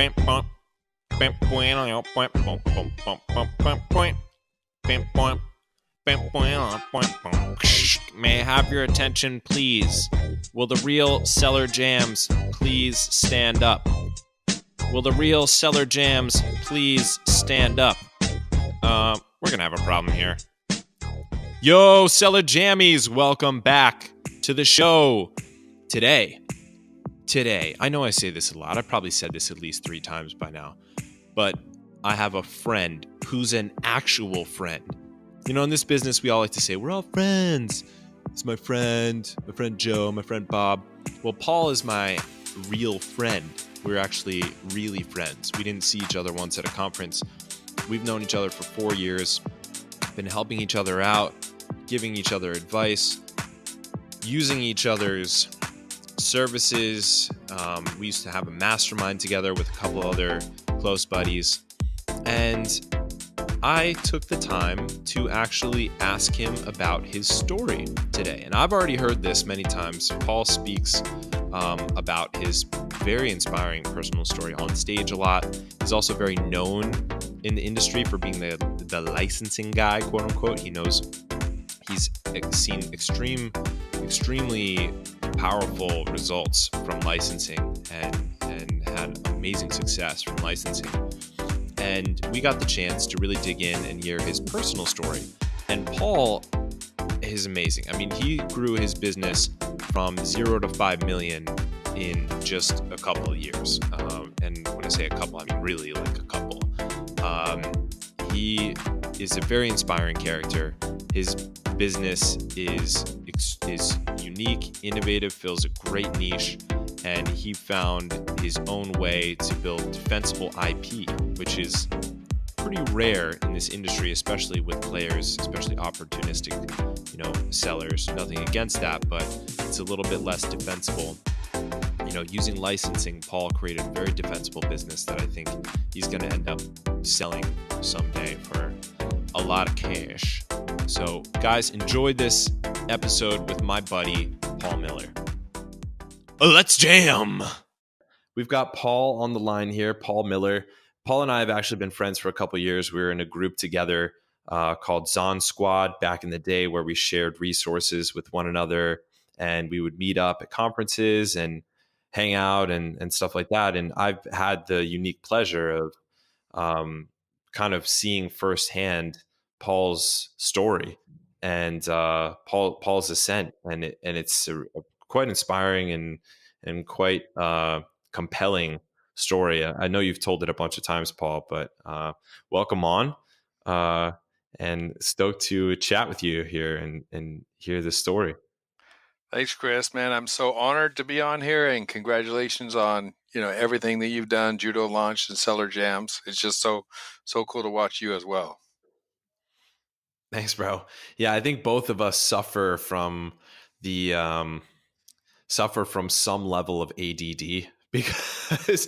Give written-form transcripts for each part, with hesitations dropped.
May I have your attention, please? Will the real Cellar Jams please stand up? Will the real Cellar Jams please stand up? We're gonna have a problem here. Yo, Cellar Jammies, welcome back to the show. Today, I know I say this a lot. I probably said this at least 3 times by now, but I have a friend who's an actual friend. You know, in this business, we all like to say, we're all friends. It's my friend Joe, my friend Bob. Well, Paul is my real friend. We're actually really friends. We didn't see each other once at a conference. We've known each other for 4 years, been helping each other out, giving each other advice, using each other's services. We used to have a mastermind together with a couple other close buddies. And I took the time to actually ask him about his story today. And I've already heard this many times. Paul speaks about his very inspiring personal story on stage a lot. He's also very known in the industry for being the licensing guy, quote unquote. He's seen extremely powerful results from licensing and had amazing success from licensing. And we got the chance to really dig in and hear his personal story. And Paul is amazing. I mean, he grew his business from 0 to 5 million in just a couple of years. And when I say a couple, I mean really like a couple. He is a very inspiring character. His business is unique, innovative, fills a great niche, and he found his own way to build defensible IP, which is pretty rare in this industry, especially with players, especially opportunistic, sellers. Nothing against that, but it's a little bit less defensible. Using licensing, Paul created a very defensible business that I think he's going to end up selling someday for a lot of cash. So, guys, enjoy this episode with my buddy, Paul Miller. Let's jam! We've got Paul on the line here, Paul Miller. Paul and I have actually been friends for a couple of years. We were in a group together called Zon Squad back in the day where we shared resources with one another, and we would meet up at conferences and hang out and stuff like that. And I've had the unique pleasure of kind of seeing firsthand Paul's story and Paul's ascent, and it's quite inspiring and quite compelling story. I know you've told it a bunch of times, Paul, but welcome on, and stoked to chat with you here and hear this story. Thanks, Chris. Man, I'm so honored to be on here, and congratulations on everything that you've done, Judolaunch and Cellar Jams. It's just so cool to watch you as well. Thanks, bro. Yeah, I think both of us suffer from some level of ADD because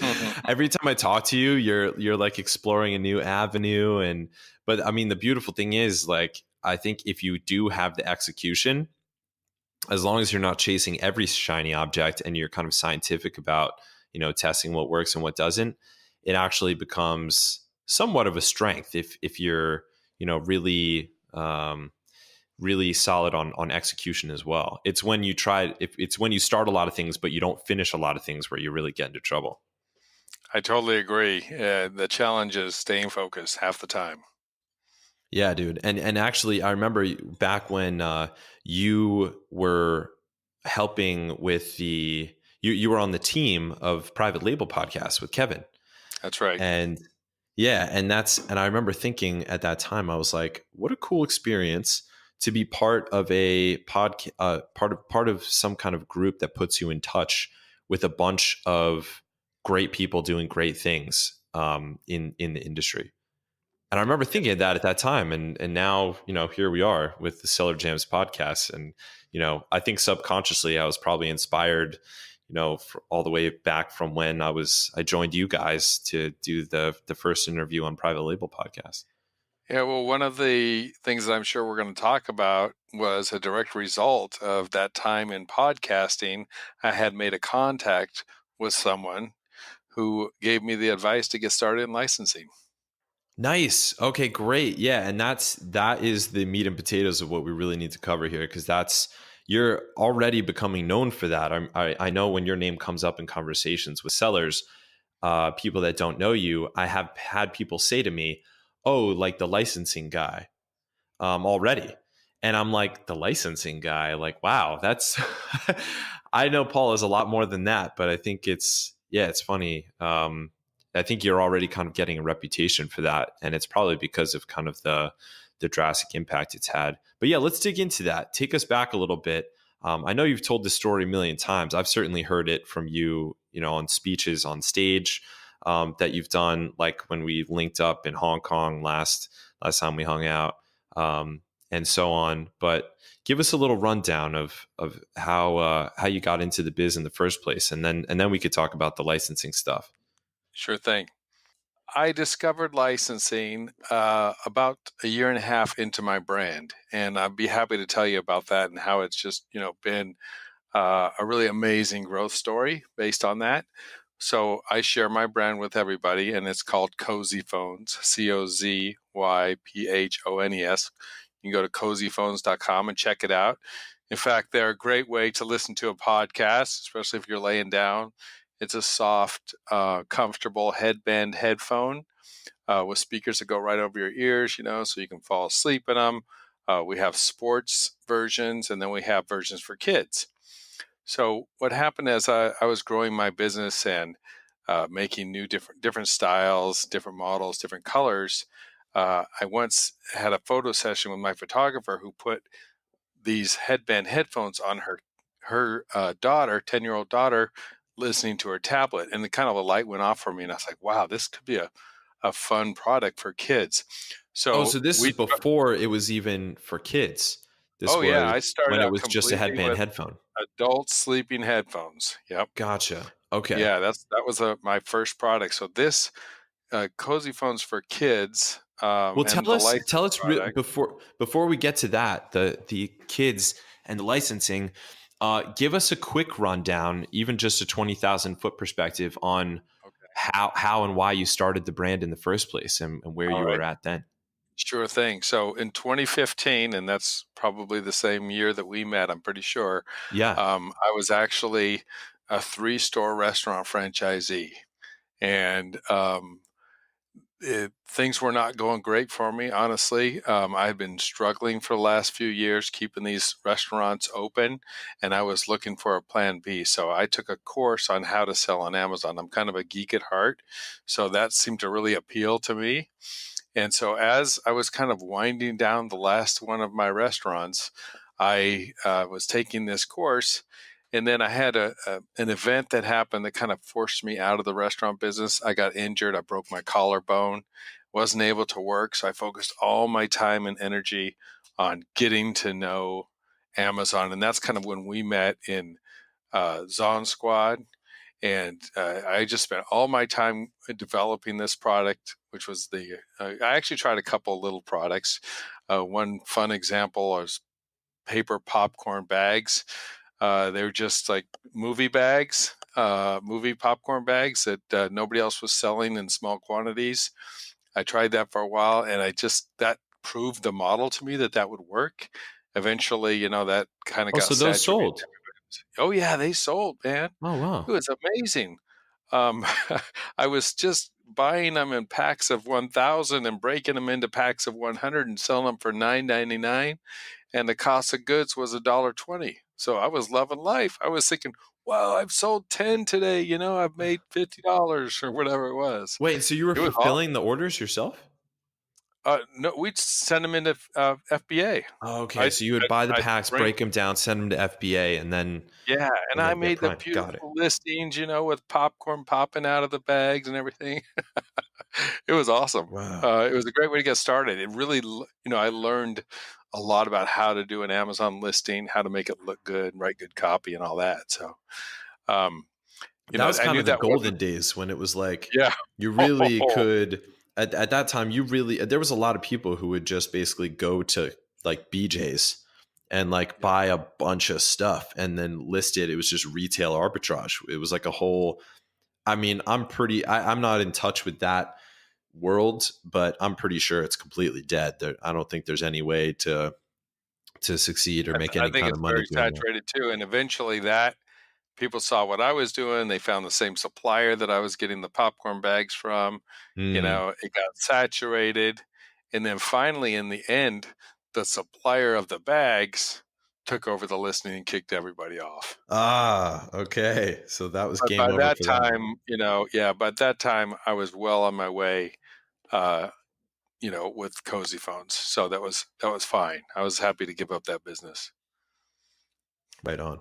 every time I talk to you, you're like exploring a new avenue. But I mean, the beautiful thing is, like, I think if you do have the execution, as long as you're not chasing every shiny object and you're kind of scientific about, testing what works and what doesn't, it actually becomes somewhat of a strength if you're, really solid on execution as well. It's when you start a lot of things, but you don't finish a lot of things where you really get into trouble. I totally agree. The challenge is staying focused half the time. Yeah, dude. And actually, I remember back when you were helping with you were on the team of Private Label Podcast with Kevin. That's right. And yeah, and I remember thinking at that time, I was like, what a cool experience to be part of a part of some kind of group that puts you in touch with a bunch of great people doing great things in the industry. And I remember thinking of that at that time, and now, here we are with the Cellar Jams podcast. And, I think subconsciously I was probably inspired, all the way back from when I joined you guys to do the first interview on Private Label Podcast. Yeah, well, one of the things that I'm sure we're going to talk about was a direct result of that time in podcasting. I had made a contact with someone who gave me the advice to get started in licensing. Nice. Okay, great. Yeah, and that is the meat and potatoes of what we really need to cover here, because that's you're already becoming known for that. I know when your name comes up in conversations with sellers, people that don't know you, I have had people say to me, "Oh, like the licensing guy." Already. And I'm like, the licensing guy, like, wow, that's, I know Paul is a lot more than that, but I think yeah, it's funny. I think you're already kind of getting a reputation for that. And it's probably because of kind of the drastic impact it's had. But yeah, let's dig into that. Take us back a little bit. I know you've told this story a million times. I've certainly heard it from you, on speeches on stage that you've done, like when we linked up in Hong Kong last time we hung out, and so on. But give us a little rundown of how you got into the biz in the first place, and then we could talk about the licensing stuff. Sure thing. I discovered licensing about a year and a half into my brand, and I'd be happy to tell you about that and how it's just been a really amazing growth story based on that. So I share my brand with everybody, and it's called Cozy Phones, COZYPHONES. You can go to cozyphones.com and check it out. In fact, they're a great way to listen to a podcast, especially if you're laying down. It's a soft, comfortable headband headphone with speakers that go right over your ears, so you can fall asleep in them. We have sports versions, and then we have versions for kids. So what happened as I was growing my business and making new different styles, different models, different colors, I once had a photo session with my photographer who put these headband headphones on her daughter, 10-year-old daughter, listening to her tablet, and the kind of a light went off for me, and I was like, wow, this could be a fun product for kids. Oh, So so this is before it was even for kids. This oh yeah, was I started when it out was just a completely headband with headphone. adult sleeping headphones. Yep. Gotcha. Okay. Yeah, that was my first product. So this cozy phones for kids, Well, and tell the us, license product. before we get to that, the kids and the licensing. Give us a quick rundown, even just a 20,000 foot perspective on Okay. how and why you started the brand in the first place, and where All you right. were at then. Sure thing. So in 2015, and that's probably the same year that we met, I'm pretty sure, Yeah. I was actually a 3-store restaurant franchisee. And things were not going great for me, honestly. I had been struggling for the last few years keeping these restaurants open, and I was looking for a plan B. So I took a course on how to sell on Amazon. I'm kind of a geek at heart, so that seemed to really appeal to me. And so, as I was kind of winding down the last one of my restaurants, I was taking this course. And then I had an event that happened that kind of forced me out of the restaurant business. I got injured. I broke my collarbone, wasn't able to work. So I focused all my time and energy on getting to know Amazon. And that's kind of when we met in Zon Squad. And I just spent all my time developing this product, which was I actually tried a couple little products. One fun example was paper popcorn bags. They were just like movie bags, movie popcorn bags that nobody else was selling in small quantities. I tried that for a while, and that proved the model to me that would work. Eventually, that kind of Oh, got so those saturated. sold. Oh yeah, they sold, man. Oh, It wow. was amazing. Um, I was just buying them in packs of 1,000 and breaking them into packs of 100 and selling them for $9.99, and the cost of goods was $1.20. So I was loving life. I was thinking, wow, I've sold 10 today. I've made $50 or whatever it was. Wait, so you were It was awesome. fulfilling the orders yourself? No, we'd send them into FBA. Oh, okay, I so you would buy the I packs, bring break them down, send them to FBA, and then Yeah, and I get made the Prime. Got it. beautiful listings, with popcorn popping out of the bags and everything. It was awesome. Wow. It was a great way to get started. It really, I learned a lot about how to do an Amazon listing, how to make it look good, write good copy, and all that. So, um, That was I kind knew of the that wasn't. golden days when it was like Yeah. you really could at that time you really there was a lot of people who would just basically go to like BJ's and like Yep. buy a bunch of stuff and then list it. It was just retail arbitrage. It was like a whole I mean, I'm not in touch with that world, but I'm pretty sure it's completely dead. I don't think there's any way to succeed or make I any think kind of it's money very doing that. saturated too, and eventually that people saw what I was doing, they found the same supplier that I was getting the popcorn bags from, Mm. it got saturated, and then finally, in the end, the supplier of the bags took over the listing and kicked everybody off. Ah, okay. So that was But game by over that for them. time, yeah, by that time, I was well on my way, uh, with Cozy Phones, so that was fine. I was happy to give up that business. Right on.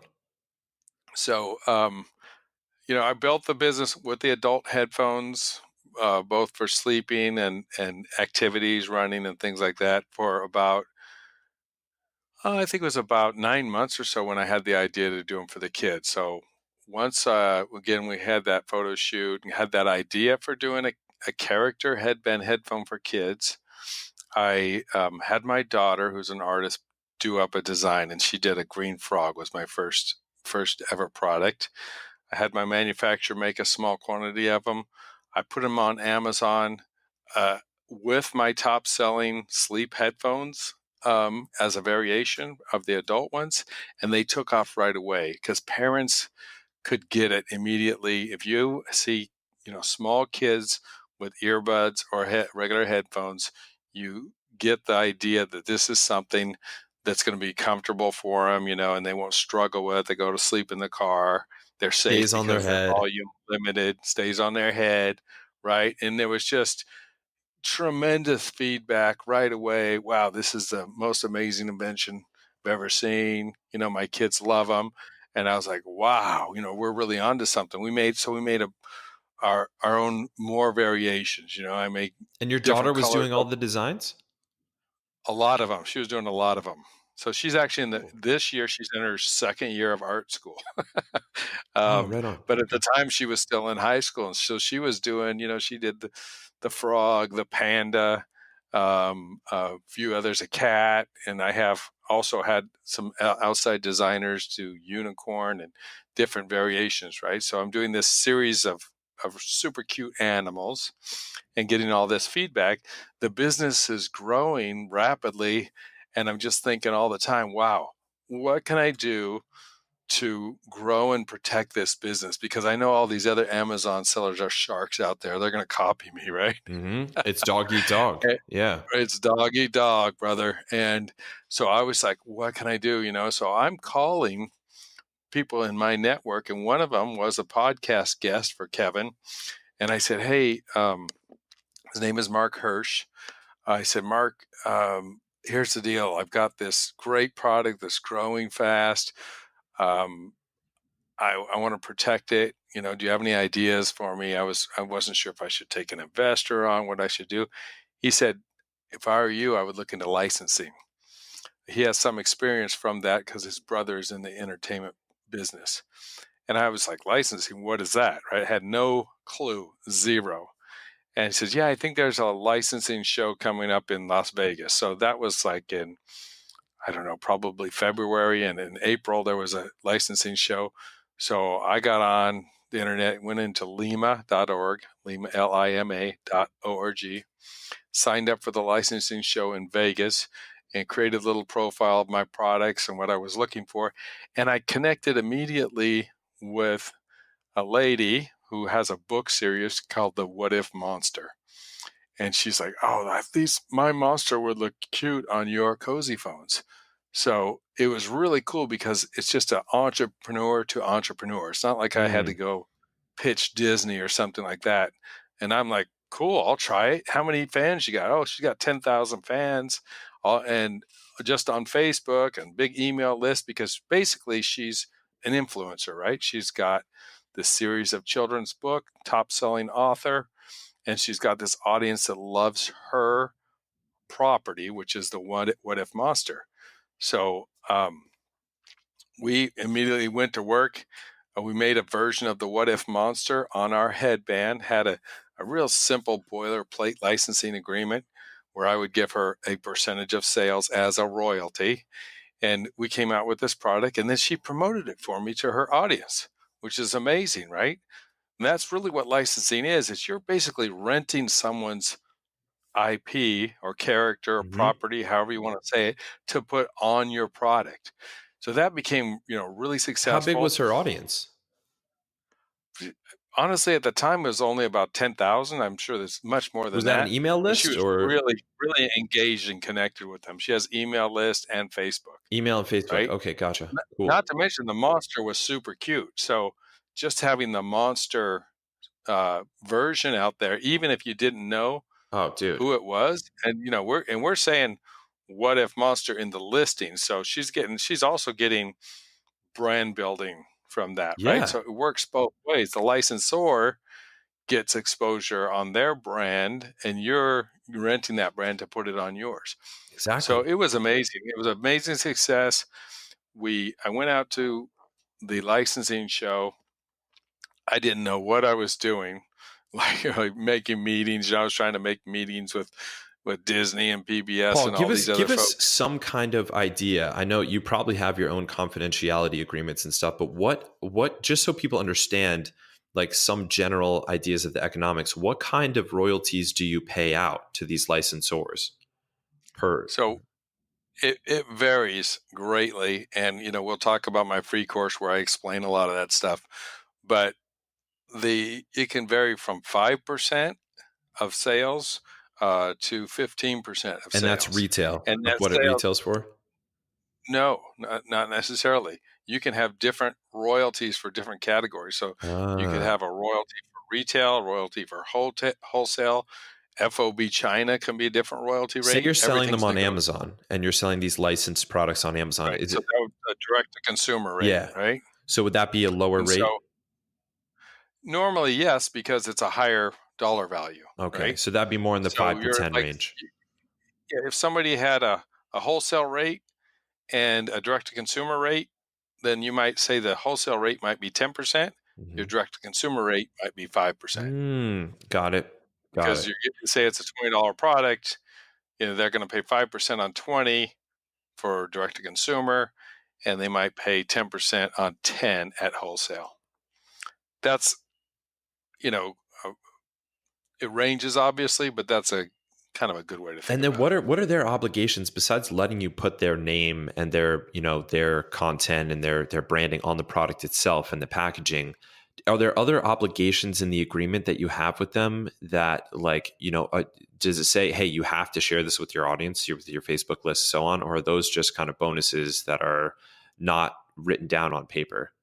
So, I built the business with the adult headphones, both for sleeping and activities, running, and things like that, for about, I think it was about 9 months or so when I had the idea to do them for the kids. So once, again, we had that photo shoot and had that idea for doing a character headband headphone for kids, I had my daughter, who's an artist, do up a design, and she did a green frog. Was my first ever product. I had my manufacturer make a small quantity of them. I put them on Amazon uh, with my top selling sleep headphones as a variation of the adult ones, and they took off right away because parents could get it immediately. If you see, small kids with earbuds or regular headphones, you get the idea that this is something that's going to be comfortable for them, and they won't struggle with. They go to sleep in the car. They're safe Stays on their because they're head. volume limited, stays on their head, right? And there was just tremendous feedback right away. Wow, this is the most amazing invention I've ever seen. My kids love them. And I was like, wow, we're really onto something. We made our own more variations. I make And your daughter different was colors, doing all the designs? a lot of them. She was doing a lot of them. So she's actually Cool. this year, she's in her second year of art school. Oh, um, right on. but at the Okay. time she was still in high school. And so she was doing, she did the frog, the panda, a few others, a cat. And I have also had some outside designers do unicorn and different variations, right? So I'm doing this series of super cute animals and getting all this feedback. The business is growing rapidly. And I'm just thinking all the time, wow, what can I do to grow and protect this business? Because I know all these other Amazon sellers are sharks out there. They're going to copy me, right? It's dog eat dog. Eh, Yeah. It's dog eat dog, brother. And so I was like, what can I do? So I'm calling people in my network, and one of them was a podcast guest for Kevin. And I said, hey, his name is Mark Hirsch. I said, Mark, here's the deal. I've got this great product that's growing fast. Um, I want to protect it. Do you have any ideas for me? I wasn't sure if I should take an investor on, what I should do. He said, if I were you, I would look into licensing. He has some experience from that because his brother is in the entertainment business. And I was like, licensing, what is that? Right? I had no clue, zero. And he says, yeah, I think there's a licensing show coming up in Las Vegas. So that was like in, I don't know, probably February. And in April, there was a licensing show. So I got on the internet, went into lima.org, Lima, Lima.org, signed up for the licensing show in Vegas and created a little profile of my products and what I was looking for. And I connected immediately with a lady who has a book series called The What If Monster. And she's like, oh, at least my monster would look cute on your Cozy Phones. So it was really cool because it's just an entrepreneur to entrepreneur. It's not like I had to Mm. go pitch Disney or something like that. And I'm like, cool, I'll try it. How many fans you got? Oh, she's got 10,000 fans. And just on Facebook and big email list, because basically she's an influencer, right? She's got this series of children's book, top selling author, and she's got this audience that loves her property, which is the What If Monster. So we immediately went to work. We made a version of the What If Monster on our headband, had a real simple boilerplate licensing agreement where I would give her a percentage of sales as a royalty. And we came out with this product, and then she promoted it for me to her audience, which is amazing, right? And that's really what licensing is you're basically renting someone's IP or character or Hmm. property, however you want to say it, to put on your product. So that became, really How big successful. was her audience? Honestly, at the time, it was only about 10,000. I'm sure there's much more Was than that an that, email but she list was or really, really engaged and connected with them. She has email list and Facebook, email and Facebook? right? Okay, gotcha. Cool. Not to mention the monster was super cute. So just having the monster version out there, even if you didn't know Oh, dude. who it was, and we're saying, what if monster in the listing? So she's also getting brand building from that, right? Yeah, So it works both ways. The licensor gets exposure on their brand, and you're renting that brand to put it on yours. So exactly. it was amazing. It was amazing success. I went out to the licensing show. I didn't know what I was doing, like making meetings. I was trying to make meetings with Disney and PBS Paul, and all these other give us folks. some kind of idea. I know you probably have your own confidentiality agreements and stuff, but what just so people understand like some general ideas of the economics, what kind of royalties do you pay out to these licensors per? So it varies greatly, and we'll talk about my free course where I explain a lot of that stuff. But the it can vary from 5% of sales to 15% of And that's sales, retail, and like that what it sales. retails for? No, not necessarily. You can have different royalties for different categories. So you could Ah. have a royalty for retail, a royalty for wholesale. FOB China can be a different royalty Say rate. you're selling them Everything's on negotiable, Amazon and you're selling these licensed products on Amazon. right? Is So it that would a direct to consumer rate, yeah. right? So would that be a lower And rate? so normally, yes, because it's a higher dollar value, Okay. right? So that'd be more in the So 5 to you're 10 like, range. yeah, if somebody had a wholesale rate and a direct to consumer rate, then you might say the wholesale rate might be 10%, your Mhm. direct to consumer rate might be 5%. Got it. Got Because it. you're getting, say it's a $20 product, they're going to pay 5% on 20 for direct to consumer, and they might pay 10% on 10 at wholesale. That's, you know, uh, it ranges obviously, but that's a kind of a good way to think And then about it. what are their obligations besides letting you put their name and their, their content and their branding on the product itself and the packaging? Are there other obligations in the agreement that you have with them that like, does it say, hey, you have to share this with your audience, with your Facebook list, so on? Or are those just kind of bonuses that are not written down on paper?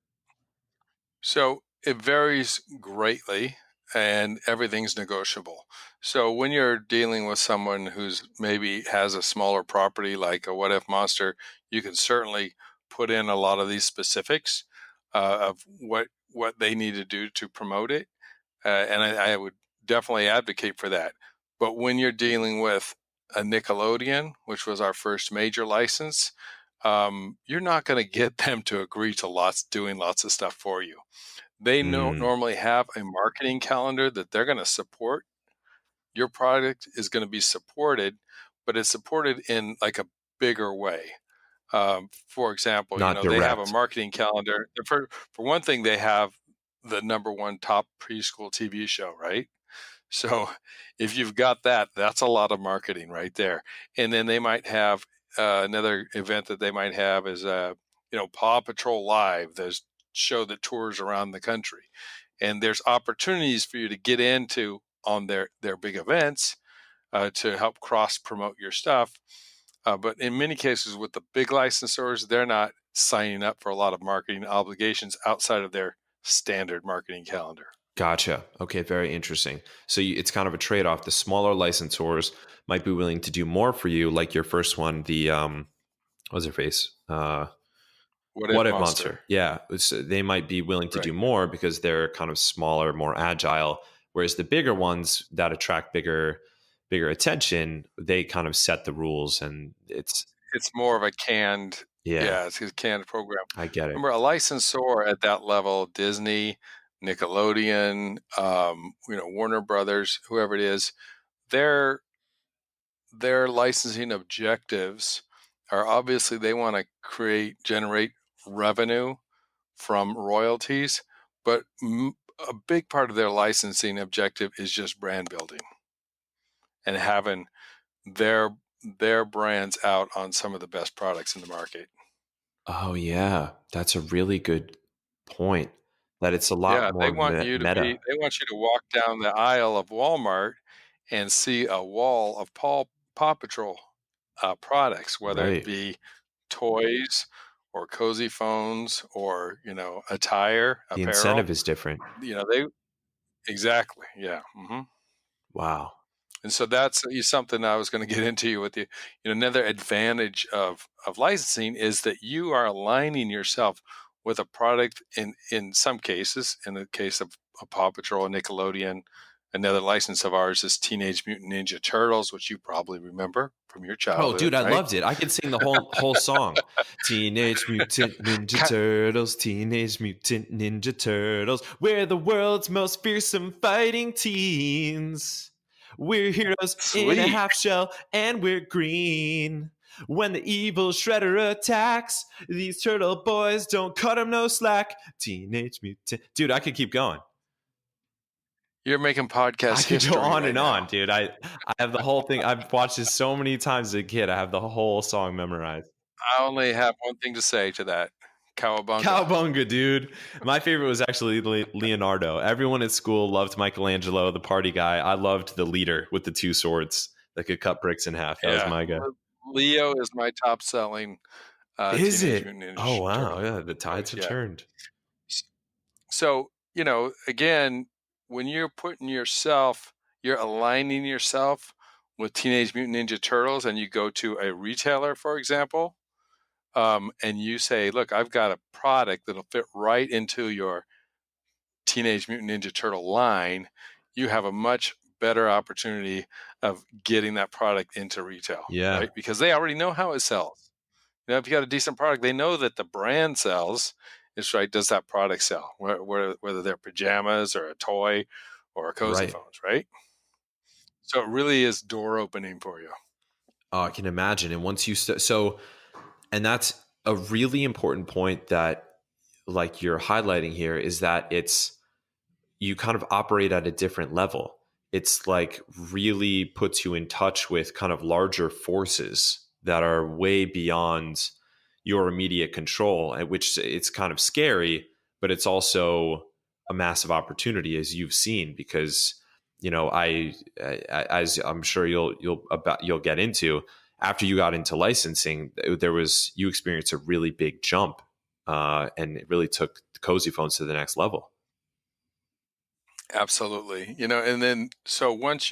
So it varies greatly and everything's negotiable. So when you're dealing with someone who's maybe has a smaller property like a what if monster, you can certainly put in a lot of these specifics of what they need to do to promote it. And I would definitely advocate for that. But when you're dealing with a Nickelodeon, which was our first major license, you're not going to get them to agree to doing lots of stuff for you. They Mm, normally have a marketing calendar that they're going to support. Your product is going to be supported, but it's supported in like a bigger way. For example, not they have a direct. marketing calendar. For one thing, they have the number one top preschool TV show, right? So if you've got that, that's a lot of marketing right there. And then they might have another event that they might have is Paw Patrol Live, there's show that tours around the country, and there's opportunities for you to get into on their big events to help cross promote your stuff. But in many cases, with the big licensors, they're not signing up for a lot of marketing obligations outside of their standard marketing calendar. Gotcha. Okay, very interesting. So it's kind of a trade-off. The smaller licensors might be willing to do more for you, like your first one, the what's her face? What if What if monster? monster? Yeah, they might be willing to do Right. more because they're kind of smaller, more agile. Whereas the bigger ones that attract bigger attention, they kind of set the rules, and it's It's more of a canned, yeah, yeah, it's a canned program. I get it. Remember, a licensor at that level, Disney, Nickelodeon, Warner Brothers, whoever it is, their their licensing objectives are obviously they want to generate revenue from royalties, but a big part of their licensing objective is just brand building and having their their brands out on some of the best products in the market. Oh yeah, that's a really good point. That it's a lot Yeah, more meta. they want you to walk down the aisle of Walmart and see a wall of Paw Patrol, products, whether it Right. be toys or cozy phones or, attire, The apparel. incentive is different. They exactly, yeah, Wow. and so that's something I was gonna get into with you. Another advantage of licensing is that you are aligning yourself with a product in some cases. In the case of Paw Patrol and Nickelodeon, another license of ours is Teenage Mutant Ninja Turtles, which you probably remember from your Oh, childhood, dude, I right? loved it. I could sing the whole song. Teenage Mutant Ninja Ca Turtles, Teenage Mutant Ninja Turtles. We're the world's most fearsome fighting teens. We're heroes in a Sweet. half shell and we're green. When the evil shredder attacks, these turtle boys don't cut him no slack. Teenage Mutant. Dude, I could keep going. You're making I podcast could go history on right and on, now. dude. I have the whole thing. I've watched this so many times as a kid. I have the whole song memorized. I only have one thing to say to that. Cowabunga. Cowabunga, dude. My favorite was actually Leonardo. Everyone at school loved Michelangelo, the party guy. I loved the leader with the two swords that could cut bricks in half. That was Yeah. my guy. Leo is my top selling Is Teenage it? Mutant Oh Ninja wow, Turtle yeah. The toys. tides have Yeah. turned. S- So, again, when you're aligning yourself with Teenage Mutant Ninja Turtles and you go to a retailer, for example, and you say, look, I've got a product that'll fit right into your Teenage Mutant Ninja Turtle line, you have a much better opportunity of getting that product into retail, Yeah, right? Because they already know how it sells. If you got a decent product, they know that the brand sells. It's right. Does that product sell? Whether they're pajamas or a toy or a cozy right. phones, right? So it really is door opening for you. Oh, I can imagine. And once you and that's a really important point that like you're highlighting here is that it's you kind of operate at a different level. It's like really puts you in touch with kind of larger forces that are way beyond your immediate control, at which it's kind of scary, but it's also a massive opportunity, as you've seen, because as I'm sure you'll get into after you got into licensing, there was you experienced a really big jump, and it really took the cozy phones to the next level. Absolutely. And then so once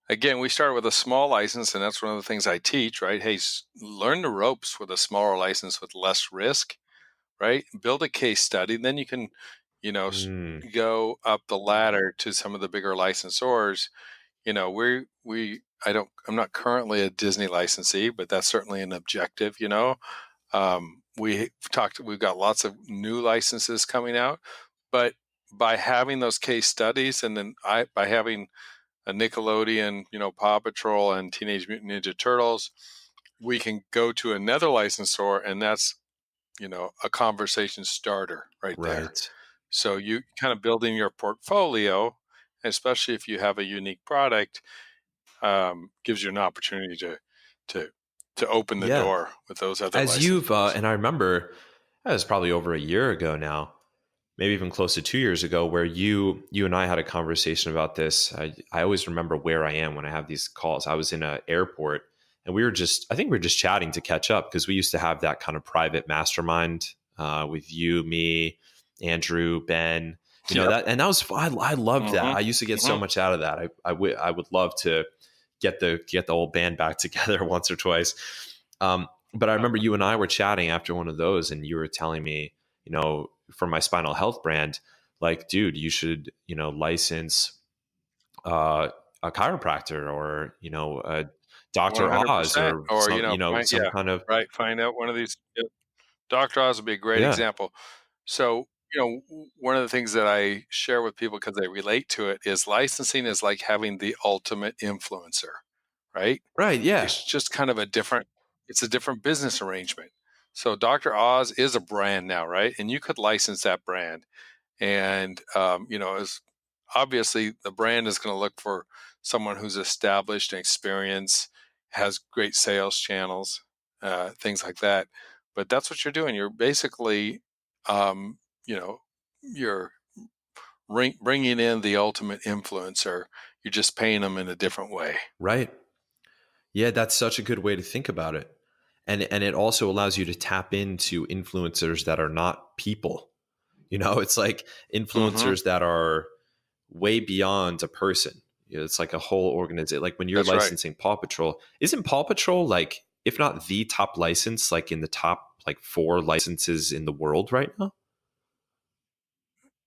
again, we start with a small license, and that's one of the things I teach, right? Hey, learn the ropes with a smaller license with less risk, right? Build a case study, then you can, you know, s- Mm, go up the ladder to some of the bigger licensors. I'm not currently a Disney licensee, but that's certainly an objective. We've got lots of new licenses coming out, but by having those case studies, and then by having a Nickelodeon, Paw Patrol and Teenage Mutant Ninja Turtles, we can go to another licensor, and that's a conversation starter right there. right. So you kind of building your portfolio, especially if you have a unique product, gives you an opportunity to to open the Yeah. door with those other As you've, licensors. and I remember that was probably over a year ago now, maybe even close to 2 years ago, where you and I had a conversation about this. I always remember where I am when I have these calls. I was in an airport and I think we were just chatting to catch up because we used to have that kind of private mastermind with you, me, Andrew, Ben, Yep. and that was fun. I loved that. hmm I used to get so hmm much out of that. I would love to get the whole band back together once or twice. But I remember you and I were chatting after one of those, and you were telling me, for my spinal health brand, like, dude, you should, license uh, a chiropractor or, a Dr. Oz 100%. or Or some kind of, right. Find out one of these. Yep. Dr. Oz would be a great yeah, example. So, one of the things that I share with people because they relate to it is licensing is like having the ultimate influencer, right? right. Yeah. It's just kind of it's a different business arrangement. So Dr. Oz is a brand now, right? And you could license that brand. And as obviously the brand is going to look for someone who's established and experienced, has great sales channels, things like that. But that's what you're doing. You're basically, um, you know, you're bringing in the ultimate influencer. You're just paying them in a different way. Right. Yeah, that's such a good way to think about it. And it also allows you to tap into influencers that are not people. It's like Hmm. influencers that are way beyond a person. It's like a whole organization. Like when you're That's right. licensing Paw Patrol, isn't Paw Patrol like, if not the top license, like in the top like 4 licenses in the world right now?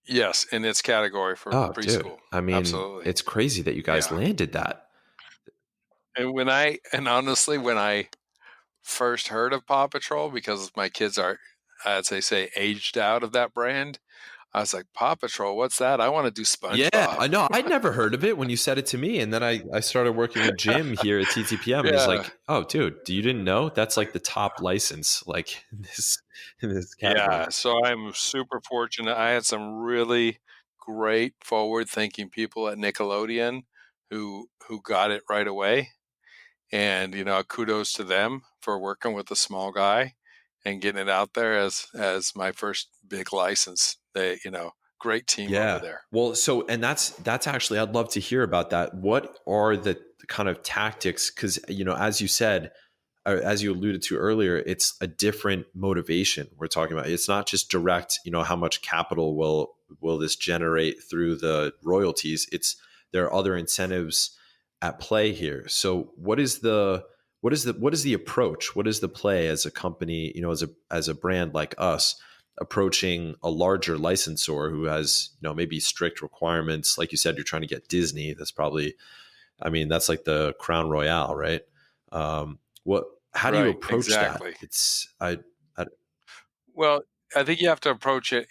Yes, in its category for Oh, dude. preschool. I mean, Absolutely. it's crazy that you guys Yeah. landed that. And honestly, when I first heard of Paw Patrol, because my kids are, as they say, aged out of that brand, I was like, Paw Patrol, what's that? I want to do Yeah, SpongeBob. I know. I'd never heard of it when you said it to me. And then I started working with Jim here at TTPM, and he's Yeah. like, "Oh, dude, you didn't know? That's like the top license, like in this category." Yeah. So I'm super fortunate. I had some really great forward thinking people at Nickelodeon who got it right away. And kudos to them for working with the small guy and getting it out there as my first big license. Great team over Yeah. there. Well, so and that's actually I'd love to hear about that. What are the kind of tactics? Because as you said, or as you alluded to earlier, it's a different motivation we're talking about. It's not just direct, how much capital will this generate through the royalties. There are other incentives at play here. So what is the approach? What is the play as a company, as a brand like us approaching a larger licensor who has, maybe strict requirements? Like you said, you're trying to get Disney. That's probably, I mean, that's like the crown royale, right? What? How do you Right, approach that? exactly. I Well, I think you have to approach it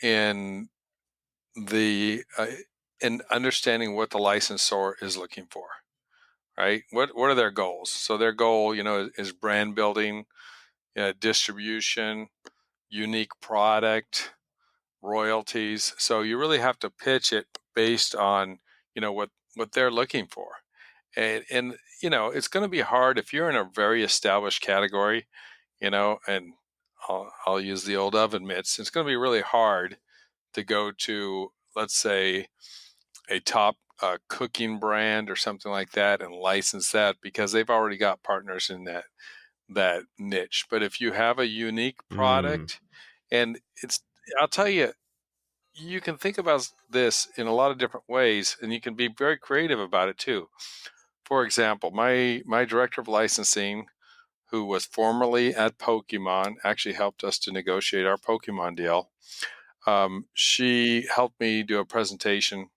the in understanding what the licensor is looking for, right? What are their goals? So their goal, is brand building, distribution, unique product, royalties. So you really have to pitch it based on what they're looking for. And it's going to be hard if you're in a very established category, and I'll use the old oven mitts. It's going to be really hard to go to, let's say, a top cooking brand or something like that and license that, because they've already got partners in that niche. But if you have a unique mm, product, and I'll tell you, you can think about this in a lot of different ways, and you can be very creative about it too. For example, my director of licensing, who was formerly at Pokemon, actually helped us to negotiate our Pokemon deal. She helped me do a presentation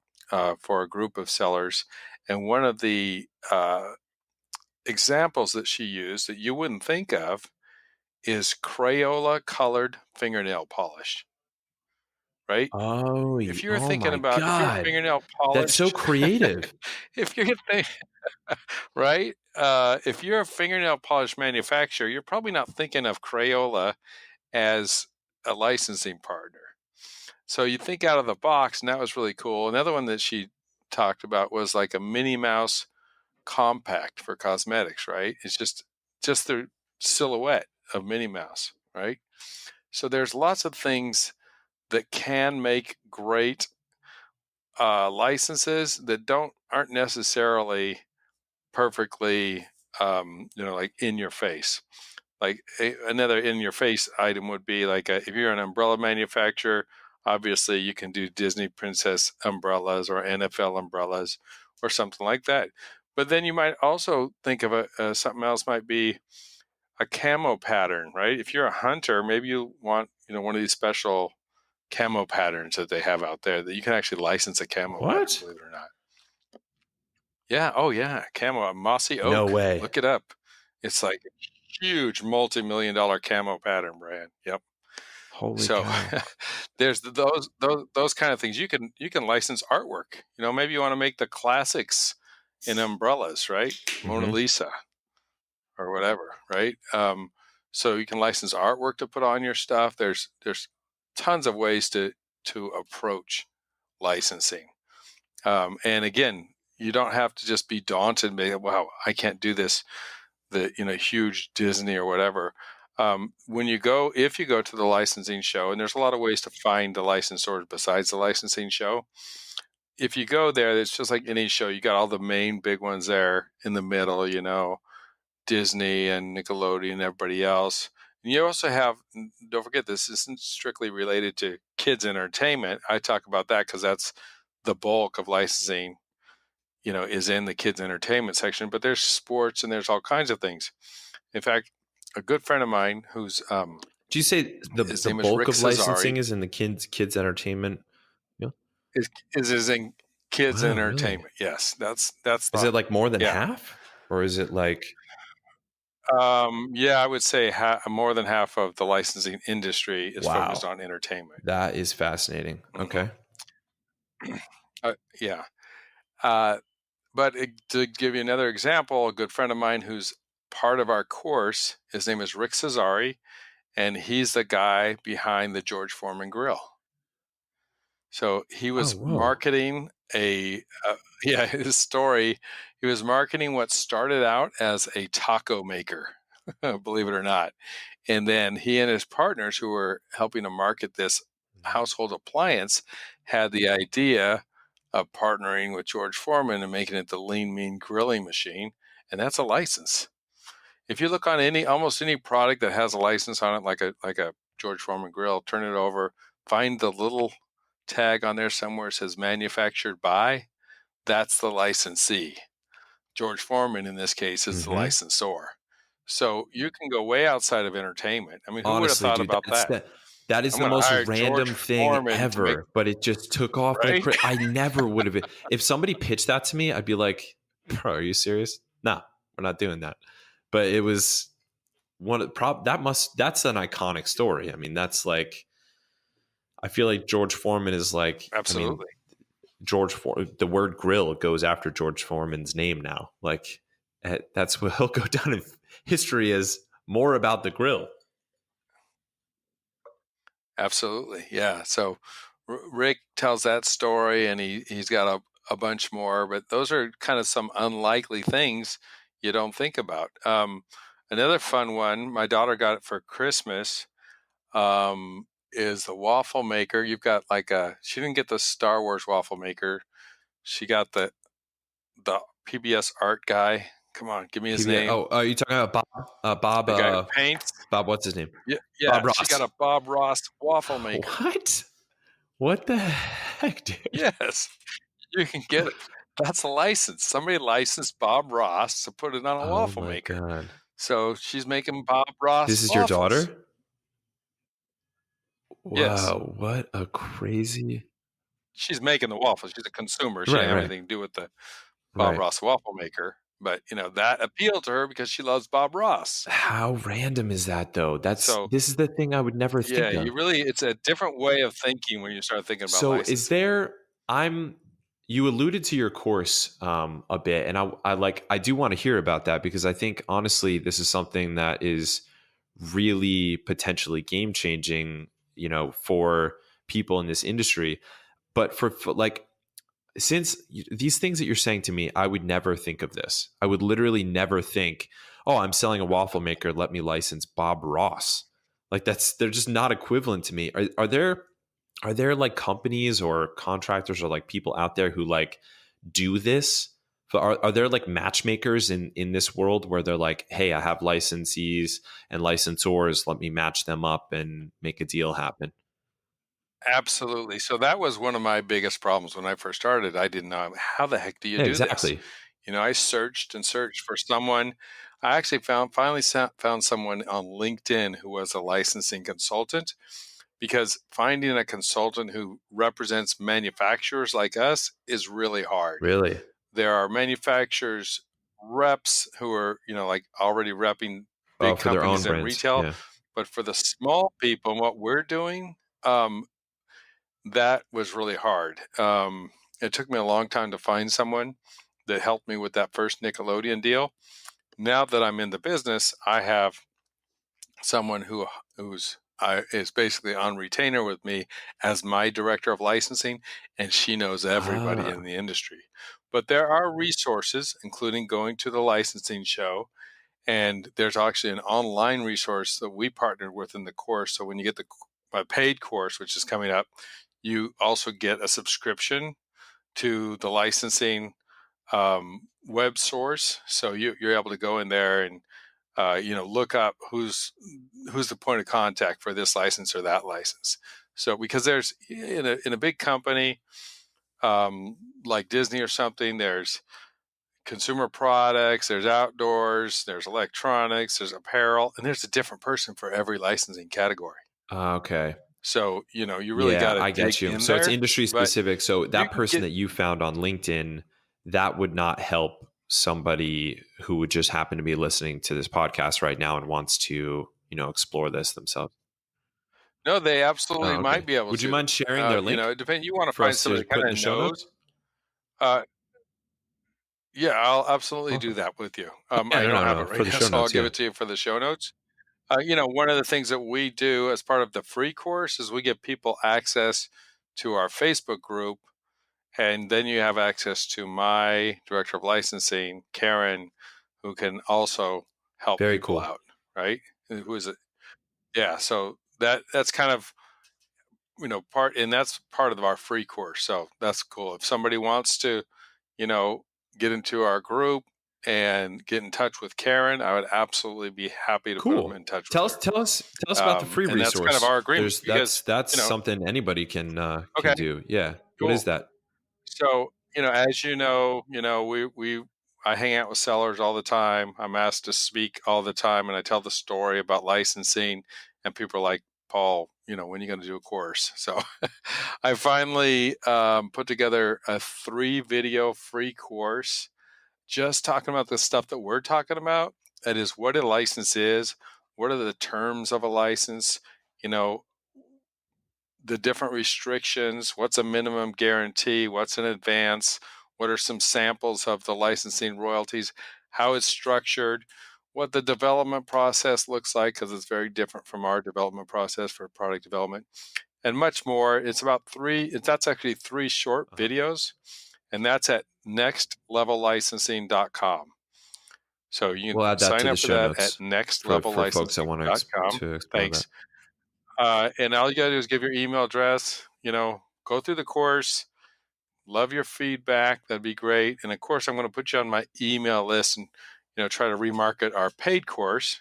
for a group of sellers, and one of the examples that she used that you wouldn't think of is Crayola colored fingernail polish. Right? oh, oh my If you're god, fingernail that's so polish, creative. if you're think, right, if you're a fingernail polish manufacturer, you're probably not thinking of Crayola as a licensing partner. So you think out of the box, and that was really cool. Another one that she talked about was like a Minnie Mouse compact for cosmetics, right? It's just the silhouette of Minnie Mouse, right? So there's lots of things that can make great licenses that aren't necessarily perfectly, like in your face. Like another in your face item would be like if you're an umbrella manufacturer, obviously you can do Disney princess umbrellas or NFL umbrellas or something like that. But then you might also think of something else might be a camo pattern, right? If you're a hunter, maybe you want one of these special camo patterns that they have out there that you can actually license a camo pattern, What? believe it or not. Yeah. Oh, yeah. Camo, mossy No oak. way. Look it up. It's like a huge multi-million-dollar camo pattern brand. Yep. Holy So cow. there's those kind of things. You can license artwork. Maybe you want to make the classics in umbrellas, right? Mona Hmm. Lisa or whatever, right? So you can license artwork to put on your stuff. There's tons of ways to approach licensing. And again, you don't have to just be daunted by, wow, I can't do this, the huge Disney or whatever. When you go, if you go to the licensing show, and there's a lot of ways to find the licensors besides the licensing show. If you go there, it's just like any show. You got all the main big ones there in the middle, Disney and Nickelodeon and everybody else. And you also have, don't forget, this isn't strictly related to kids entertainment. I talk about that because that's the bulk of licensing, is in the kids entertainment section, but there's sports and there's all kinds of things. In fact, a good friend of mine who's, Do you say his the name is bulk Rick of licensing Cesari, is in the kids entertainment? Yeah. is in kids Wow, really? entertainment. Yes, that's Is the, it like more than yeah. half, or is it like Yeah, I would say more than half of the licensing industry is focused wow? on entertainment. That is fascinating. Hmm. Okay. Yeah. Uh, but to give you another example, a good friend of mine who's part of our course, his name is Rick Cesari, and he's the guy behind the George Foreman Grill. So he Oh, was whoa. marketing yeah, his story. He was marketing what started out as a taco maker, believe it or not. And then he and his partners, who were helping to market this Mhm. household appliance, had the idea of partnering with George Foreman and making it the lean mean grilling machine. And that's a license. If you look on almost any product that has a license on it, like a George Foreman grill, turn it over, find the little tag on there somewhere that says manufactured by, that's the licensee. George Foreman, in this case, is the Mhm. licensor. So you can go way outside of entertainment. I mean, who would have Honestly, thought dude, about that? that is I'm the going to most hire George random thing Foreman to make, ever, but it just took off like right? I never would have. If somebody pitched that to me, I'd be like, "Bro, are you serious? No, we're not doing that." But it was one of that's an iconic story. I mean, that's like I feel like George Foreman is like, I mean, Absolutely. the word grill goes after George Foreman's name now. Like that's what he'll go down in history as more about the grill. Absolutely. Yeah. So Rick tells that story and he's got a bunch more, but those are kind of some unlikely things you don't think about. Another fun one, my daughter got it for Christmas, is the waffle maker. You've got she didn't get the Star Wars waffle maker. She got the PBS art guy. Come on, give me his PBS. name. Oh, are you talking about Bob? Bob. The guy who paints. Bob. What's his name? Yeah, Bob yeah. She got Ross. a Bob Ross waffle maker. What? What the heck, dude? Yes, you can get it. That's a license. Somebody licensed Bob Ross to put it on a Oh waffle my maker. god. So she's making Bob Ross This is your waffles. daughter? Yes, Wow, what a crazy. she's making the waffles. She's a consumer. She Right, didn't have right, anything to do with the Bob right. Ross waffle maker. But that appealed to her because she loves Bob Ross. How random is that though? So This is the thing I would never yeah, think of. it's a different way of thinking when you start thinking about So is licensing. there I'm you alluded to your course a bit, and I do want to hear about that because I think honestly this is something that is really potentially game changing, for people in this industry. But for like since these things that you're saying to me, I would never think of this. I would literally never think, "Oh, I'm selling a waffle maker. Let me license Bob Ross." Like they're just not equivalent to me. Are there like companies or contractors or like people out there who like do this? Are there like matchmakers in this world where they're like, "Hey, I have licensees and licensors. Let me match them up and make a deal happen." Absolutely. So that was one of my biggest problems when I first started. I didn't know, how the heck do you Yeah, do this? exactly. I searched and searched for someone. I actually found someone on LinkedIn who was a licensing consultant, because finding a consultant who represents manufacturers like us is really hard. Really. There are manufacturers reps who are, like already repping Oh, big for their own companies in brands. retail, Yeah. but for the small people and what we're doing, that was really hard. It took me a long time to find someone that helped me with that first Nickelodeon deal. Now that I'm in the business, I have someone who's is basically on retainer with me as my director of licensing, and she knows everybody in Ah, the industry. But there are resources, including going to the licensing show. And there's actually an online resource that we partnered with in the course. So when you get the paid course, which is coming up, you also get a subscription to the licensing web source. So you're able to go in there and look up who's the point of contact for this license or that license. So because there's in a big company like Disney or something, there's consumer products, there's outdoors, there's electronics, there's apparel, and there's a different person for every licensing category. okay. So you really got Yeah, to I get dig you. in So it's there, industry but specific. So you that can person get that you found on LinkedIn, that would not help somebody who would just happen to be listening to this podcast right now and wants to, explore this themselves. no, they absolutely Oh, might okay. be able Would you to. mind sharing their link It depends. You want to for find us somebody to that put kind in the of show knows. notes? Uh, yeah, I'll absolutely do Awesome. that with you. Yeah, I no, don't no, have no. it For right the now, show so I'll notes, give yeah. it to you for the show notes. One of the things that we do as part of the free course is we give people access to our Facebook group. And then you have access to my director of licensing, Karen, who can also help Very people cool. out, right? Who is it? Yeah. So that's kind of part, and that's part of our free course. So that's cool. If somebody wants to, you know, get into our group and get in touch with Karen, I would absolutely be happy to put them Cool. in touch with Tell us, her. tell us, tell us about the free And that's kind of resource. our agreement There's because, that's you know, something anybody can okay, do. Yeah. What is cool. that? So, as I hang out with sellers all the time. I'm asked to speak all the time, and I tell the story about licensing, and people are like, Paul, when are you going to do a course? So I finally put together a 3-video free course just talking about the stuff that we're talking about. That is what a license is, what are the terms of a license, you know, the different restrictions, what's a minimum guarantee, what's an advance, what are some samples of the licensing royalties, how it's structured, what the development process looks like, because it's very different from our development process for product development, and much more. That's actually 3 short Uh-huh. videos, and that's at nextlevellicensing.com. So you can We'll add that sign to the up for show that at notes for folks that want to nextlevellicensing.com. to explore that. Thanks. And all you got to do is give your email address, go through the course. Love your feedback. That'd be great. And of course, I'm going to put you on my email list and, try to remarket our paid course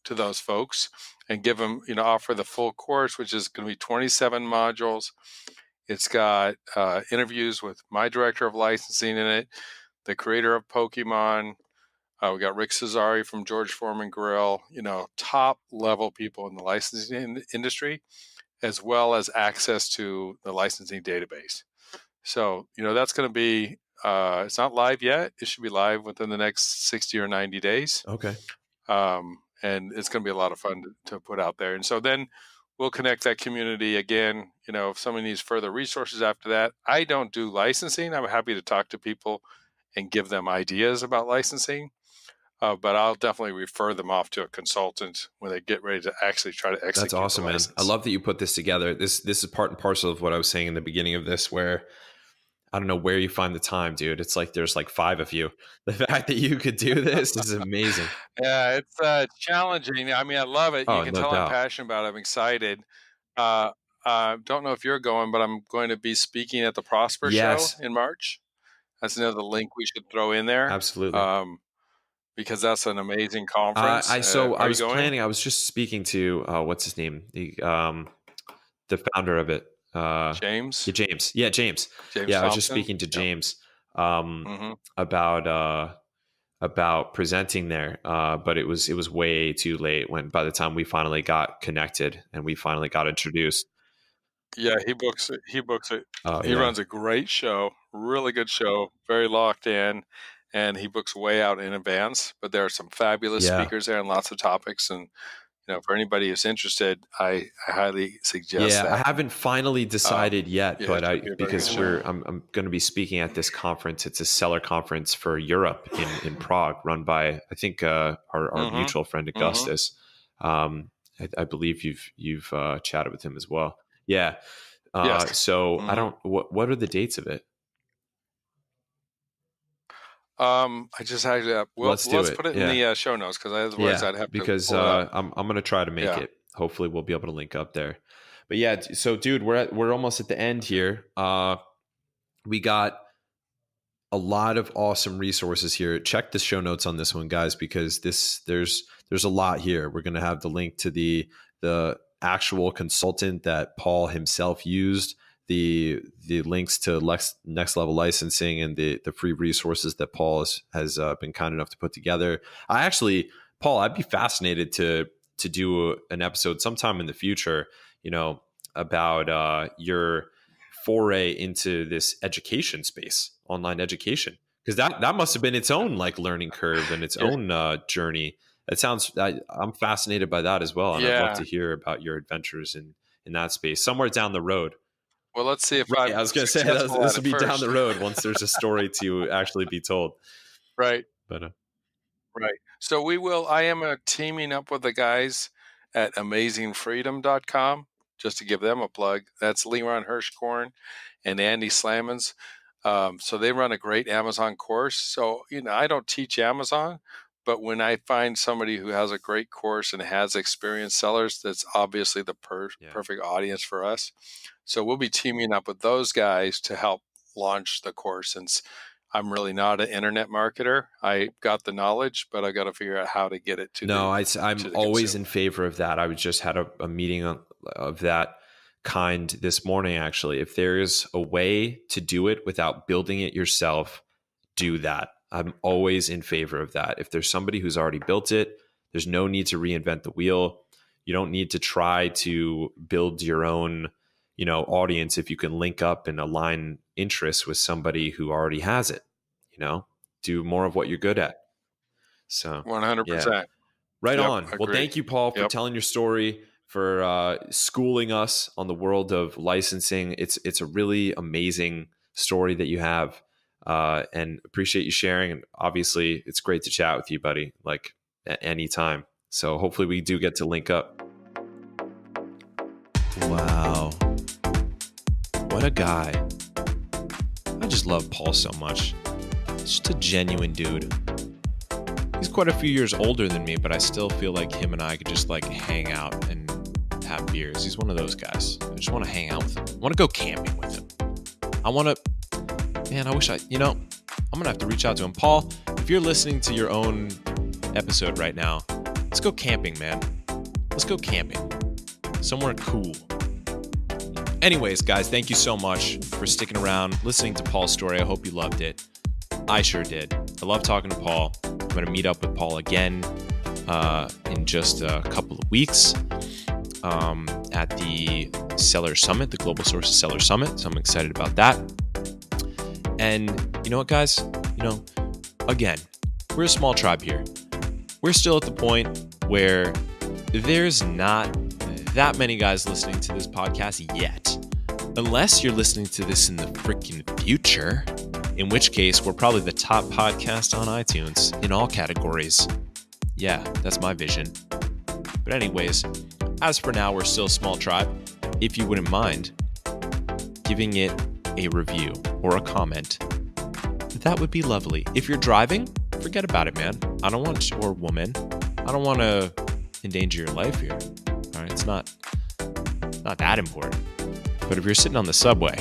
to those folks and give them, offer the full course, which is going to be 27 modules. It's got interviews with my director of licensing in it, the creator of Pokemon. We got Rick Cesari from George Foreman Grill, top level people in the licensing industry, as well as access to the licensing database. So, that's going to be, it's not live yet. It should be live within the next 60 or 90 days. Okay. And it's going to be a lot of fun to put out there. And so then we'll connect that community again. If somebody needs further resources after that, I don't do licensing. I'm happy to talk to people and give them ideas about licensing. But I'll definitely refer them off to a consultant when they get ready to actually try to That's execute the awesome, man. I license. love that you put this together. This is part and parcel of what I was saying in the beginning of this, where I don't know where you find the time, dude. It's like there's like 5 of you. The fact that you could do this is amazing. Yeah, it's challenging. I mean, I love it. You Oh, can no tell I'm doubt. passionate about it. I'm excited. Don't know if you're going, but I'm going to be speaking at the Prosper Show Yes, in March. That's another link we should throw in there, absolutely. um, because that's an amazing conference. I Are you was going? planning. I was just speaking to what's his name, the founder of it. James? Yeah, James. Yeah, James. James Yeah, I was just Thompson? speaking to Yep. James Hmm. about presenting there, but it was way too late when by the time we finally got connected and we finally got introduced. Yeah, he books it. He books it. Oh He yeah, runs a great show, really good show, very locked in, and he books way out in advance. But there are some fabulous yeah. speakers there and lots of topics. And for anybody who's interested, I highly suggest Yeah, I that. haven't finally decided yet, Yeah, it but should be a very good because show. I'm going to be speaking at this conference. It's a seller conference for Europe in Prague, run by I think our Mm-hmm. mutual friend Mm-hmm. Augustus. Um, I believe you've chatted with him as well. Yeah. Yes. So I hmm don't. What are the dates of it? I just had well, Let's do let's it. put it in Yeah. the show notes because otherwise Yeah, I'd have to because pull it up. I'm gonna try to make Yeah. it. Hopefully, we'll be able to link up there. But yeah, so dude, we're almost at the end here. We got a lot of awesome resources here. Check the show notes on this one, guys, because there's a lot here. We're gonna have the link to the actual consultant that Paul himself used, the links to next level licensing, and the free resources that Paul has been kind enough to put together. I actually, Paul, I'd be fascinated to do an episode sometime in the future, about your foray into this education space, online education, because that must have been its own like learning curve and its Yeah. own journey. It sounds I'm fascinated by that as well, and I'd love Yeah. to hear about your adventures in that space somewhere down the road. Well, let's see if Right, I'm I was going to say successful this at will it be down first. the road once there's a story to actually be told. Right. But Right. So I am teaming up with the guys at amazingfreedom.com, just to give them a plug. That's Leron Hirschkorn and Andy Slamans. So they run a great Amazon course. So, I don't teach Amazon, but when I find somebody who has a great course and has experienced sellers, that's obviously the yeah. perfect audience for us. So we'll be teaming up with those guys to help launch the course. Since I'm really not an internet marketer, I got the knowledge, but I got to figure out how to get it to No, I'm the always consumer. in favor of that. I just had a meeting of that kind this morning, actually. If there is a way to do it without building it yourself, do that. I'm always in favor of that. If there's somebody who's already built it, there's no need to reinvent the wheel. You don't need to try to build your own, audience if you can link up and align interests with somebody who already has it. Do more of what you're good at. So, yeah. 100%. Right Yep. on. Well, Agree. thank you, Paul, for Yep. telling your story, for schooling us on the world of licensing. It's a really amazing story that you have, and appreciate you sharing. And obviously, it's great to chat with you, buddy. Like at any time. So hopefully, we do get to link up. Wow, what a guy! I just love Paul so much. Just a genuine dude. He's quite a few years older than me, but I still feel like him and I could just like hang out and have beers. He's one of those guys. I just want to hang out with him. I want to go camping with him. I wish I'm going to have to reach out to him. Paul, if you're listening to your own episode right now, let's go camping, man. Let's go camping. Somewhere cool. Anyways, guys, thank you so much for sticking around, listening to Paul's story. I hope you loved it. I sure did. I love talking to Paul. I'm going to meet up with Paul again in just a couple of weeks at the Seller Summit, the Global Sources Seller Summit. So I'm excited about that. And you know what, guys? Again, we're a small tribe here. We're still at the point where there's not that many guys listening to this podcast yet. Unless you're listening to this in the freaking future, in which case we're probably the top podcast on iTunes in all categories. Yeah, that's my vision. But anyways, as for now, we're still a small tribe. If you wouldn't mind giving it a review or a comment, that would be lovely. If you're driving, forget about it, man. Or woman, I don't want to endanger your life here. All right, it's not that important. But if you're sitting on the subway,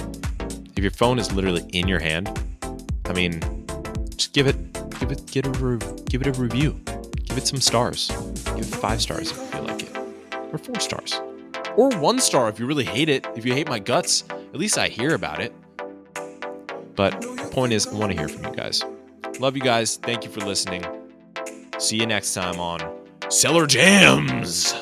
if your phone is literally in your hand, just give it a review. Give it some stars. Give it 5 stars if you feel like it, or 4 stars, or 1 star if you really hate it. If you hate my guts, at least I hear about it. But the point is, I want to hear from you guys. Love you guys. Thank you for listening. See you next time on Seller Jams.